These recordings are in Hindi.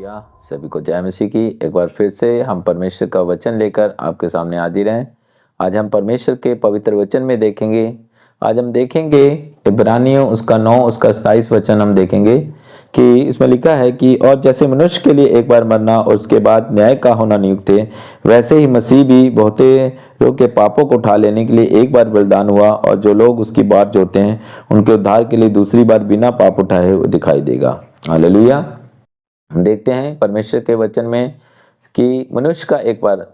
हालेलुया। सभी को जय मसीह की। एक बार फिर से हम परमेश्वर का वचन लेकर आपके सामने हाजिर हैं। आज हम परमेश्वर के पवित्र वचन में देखेंगे। आज हम देखेंगे इब्रानियों उसका 9 उसका 27 वचन हम देखेंगे कि इसमें लिखा है कि और जैसे मनुष्य के लिए एक बार मरना और उसके बाद न्याय का होना नियुक्त है, वैसे ही मसीह भी बहुते लोग के पापों को उठा लेने के लिए एक बार बलिदान हुआ, और जो लोग उसकी बाट जोते हैं उनके उद्धार के लिए दूसरी बार बिना पाप उठाए हुए दिखाई देगा। हालेलुया। हम देखते हैं परमेश्वर के वचन में कि मनुष्य का एक बार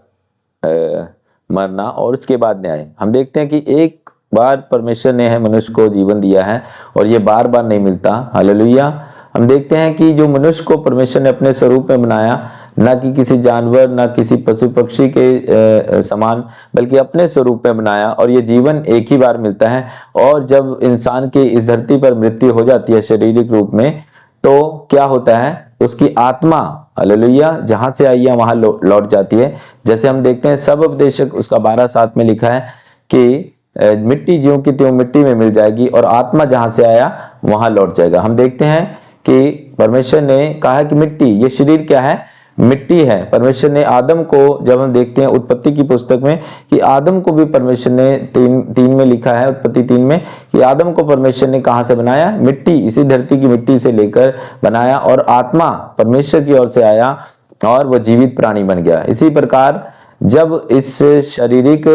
मरना और उसके बाद न्याय। हम देखते हैं कि एक बार परमेश्वर ने है मनुष्य को जीवन दिया है और ये बार बार नहीं मिलता। हालेलुया। हम देखते हैं कि जो मनुष्य को परमेश्वर ने अपने स्वरूप में बनाया, ना कि किसी जानवर ना किसी पशु पक्षी के समान, बल्कि अपने स्वरूप में बनाया, और ये जीवन एक ही बार मिलता है। और जब इंसान की इस धरती पर मृत्यु हो जाती है शारीरिक रूप में, तो क्या होता है, उसकी आत्मा हालेलुया जहां से आई है वहां लौट जाती है। जैसे हम देखते हैं सब उपदेशक उसका 12:7 में लिखा है कि मिट्टी ज्यों की त्यों मिट्टी में मिल जाएगी और आत्मा जहां से आया वहां लौट जाएगा। हम देखते हैं कि परमेश्वर ने कहा कि मिट्टी, ये शरीर क्या है, मिट्टी है। परमेश्वर ने आदम को, जब हम देखते हैं उत्पत्ति की पुस्तक में कि आदम को भी परमेश्वर ने तीन में लिखा है, उत्पत्ति 3 में, कि आदम को परमेश्वर ने कहां से बनाया, मिट्टी, इसी धरती की मिट्टी से लेकर बनाया, और आत्मा परमेश्वर की ओर से आया और वह जीवित प्राणी बन गया। इसी प्रकार जब इस शारीरिक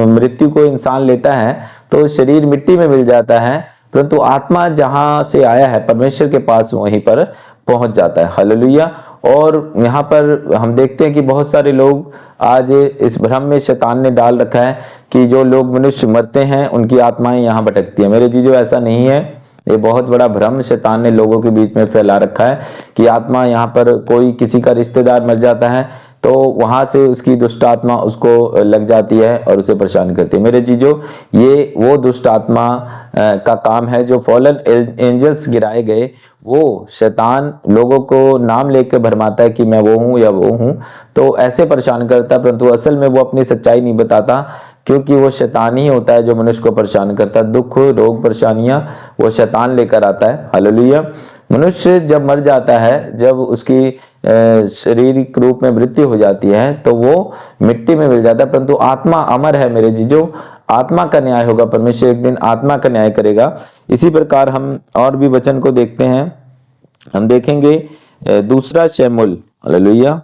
मृत्यु को इंसान लेता है तो शरीर मिट्टी में मिल जाता है, परंतु आत्मा जहां से आया है परमेश्वर के पास वहीं पर पहुंच जाता है। हालेलुया। और यहाँ पर हम देखते हैं कि बहुत सारे लोग आज इस भ्रम में शैतान ने डाल रखा है कि जो लोग मनुष्य मरते हैं उनकी आत्माएं यहाँ भटकती हैं। मेरे जीजो, ऐसा नहीं है। ये बहुत बड़ा भ्रम शैतान ने लोगों के बीच में फैला रखा है कि आत्मा, यहाँ पर कोई किसी का रिश्तेदार मर जाता है तो वहां से उसकी दुष्ट आत्मा उसको लग जाती है और उसे परेशान करती है। मेरे जीजो, ये वो दुष्ट आत्मा का काम है जो फॉलन एंजल्स गिराए गए, वो शैतान लोगों को नाम लेकर भरमाता है कि मैं वो हूं या वो हूं, तो ऐसे परेशान करता है, परंतु असल में वो अपनी सच्चाई नहीं बताता, क्योंकि वो शैतान ही होता है जो मनुष्य को परेशान करता है। दुख रोग परेशानियां वो शैतान लेकर आता है। हालेलुया। मनुष्य जब मर जाता है, जब उसकी शारीरिक रूप में मृत्यु हो जाती है, तो वो मिट्टी में मिल जाता है, परंतु आत्मा अमर है। मेरे जीजो, आत्मा का न्याय होगा, परमेश्वर एक दिन आत्मा का न्याय करेगा। इसी प्रकार हम और भी वचन को देखते हैं। हम देखेंगे दूसरा शमूएल, हालेलुया,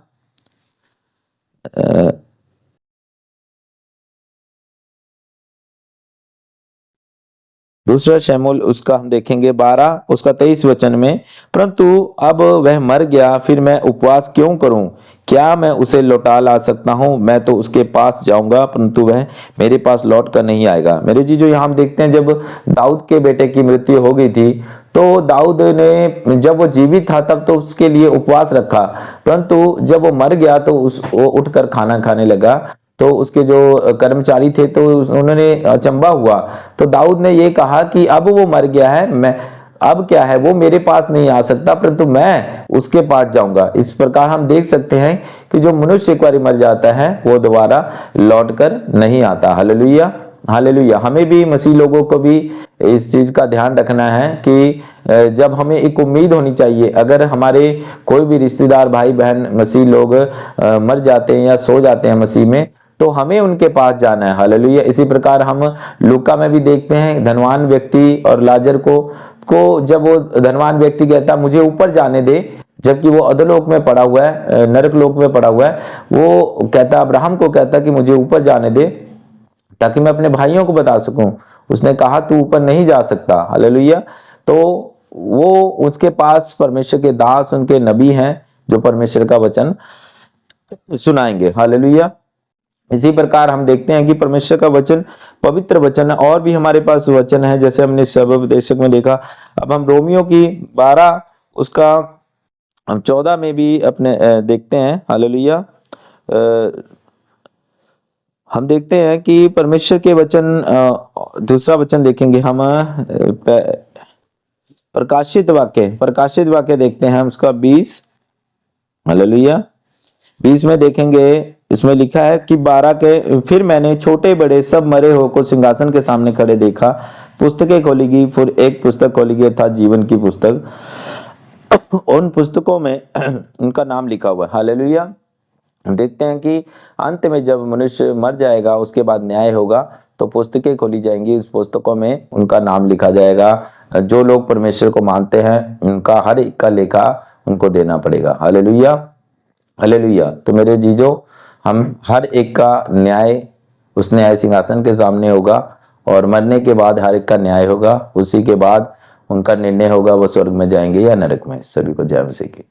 दूसरा शमूएल उसका हम देखेंगे 12 उसका 23 वचन में, परंतु अब वह मर गया, फिर मैं उपवास क्यों करूं? क्या मैं उसे लौटा ला सकता हूं? मैं तो उसके पास जाऊंगा, परंतु वह मेरे पास लौट कर नहीं आएगा। मेरे जी, जो यहाँ हम देखते हैं जब दाऊद के बेटे की मृत्यु हो गई थी, तो दाऊद ने, जब वो जीवित था तब तो उसके लिए उपवास रखा, परंतु जब वो मर गया तो वो उठकर खाना खाने लगा। तो उसके जो कर्मचारी थे तो उन्होंने अचंबा हुआ, तो दाऊद ने ये कहा कि अब वो मर गया है, मैं अब क्या है, वो मेरे पास नहीं आ सकता, परंतु मैं उसके पास जाऊंगा। इस प्रकार हम देख सकते हैं कि जो मनुष्य एक बार मर जाता है वो दोबारा लौटकर नहीं आता। हालेलुया। हालेलुया। हमें भी, मसीह लोगों को भी इस चीज का ध्यान रखना है कि जब हमें एक उम्मीद होनी चाहिए, अगर हमारे कोई भी रिश्तेदार भाई बहन मसीह लोग मर जाते हैं या सो जाते हैं मसीह में, तो हमें उनके पास जाना है। हालेलुया। इसी प्रकार हम लूका में भी देखते हैं धनवान व्यक्ति और लाजर को जब वो धनवान व्यक्ति कहता मुझे ऊपर जाने दे, जबकि वो अधोलोक में पड़ा हुआ है, नरक लोक में पड़ा हुआ है, वो कहता, अब्राहम को कहता कि मुझे ऊपर जाने दे ताकि मैं अपने भाइयों को बता सकूं। उसने कहा तू ऊपर नहीं जा सकता। हालेलुया। तो वो, उसके पास परमेश्वर के दास, उनके नबी हैं जो परमेश्वर का वचन सुनाएंगे। हालेलुया। इसी प्रकार हम देखते हैं कि परमेश्वर का वचन पवित्र वचन है, और भी हमारे पास वचन है, जैसे हमने सर्वोपदेशक में देखा। अब हम रोमियो की 12 उसका हम 14 में भी अपने देखते हैं। हालेलुया। हम देखते हैं कि परमेश्वर के वचन, दूसरा वचन देखेंगे हम, प्रकाशित वाक्य देखते हैं हम उसका 20। हालेलुया। 20 में देखेंगे, इसमें लिखा है कि 12 के, फिर मैंने छोटे बड़े सब मरे हो को सिंहासन के सामने खड़े देखा, पुस्तकें खोली गई, फिर एक पुस्तक खोली गई अर्थात जीवन की पुस्तक, उन पुस्तकों में उनका नाम लिखा हुआ है। हालेलुया। देखते हैं कि अंत में जब मनुष्य मर जाएगा उसके बाद न्याय होगा तो पुस्तकें खोली जाएंगी, उस पुस्तकों में उनका नाम लिखा जाएगा। जो लोग परमेश्वर को मानते हैं उनका हर एक का लेखा उनको देना पड़ेगा। Hallelujah, hallelujah. तो मेरे जीजो, हम हर एक का न्याय उस न्याय सिंहासन के सामने होगा और मरने के बाद हर एक का न्याय होगा। उसी के बाद उनका निर्णय होगा वो स्वर्ग में जाएंगे या नरक में। सभी को जय मसीह की।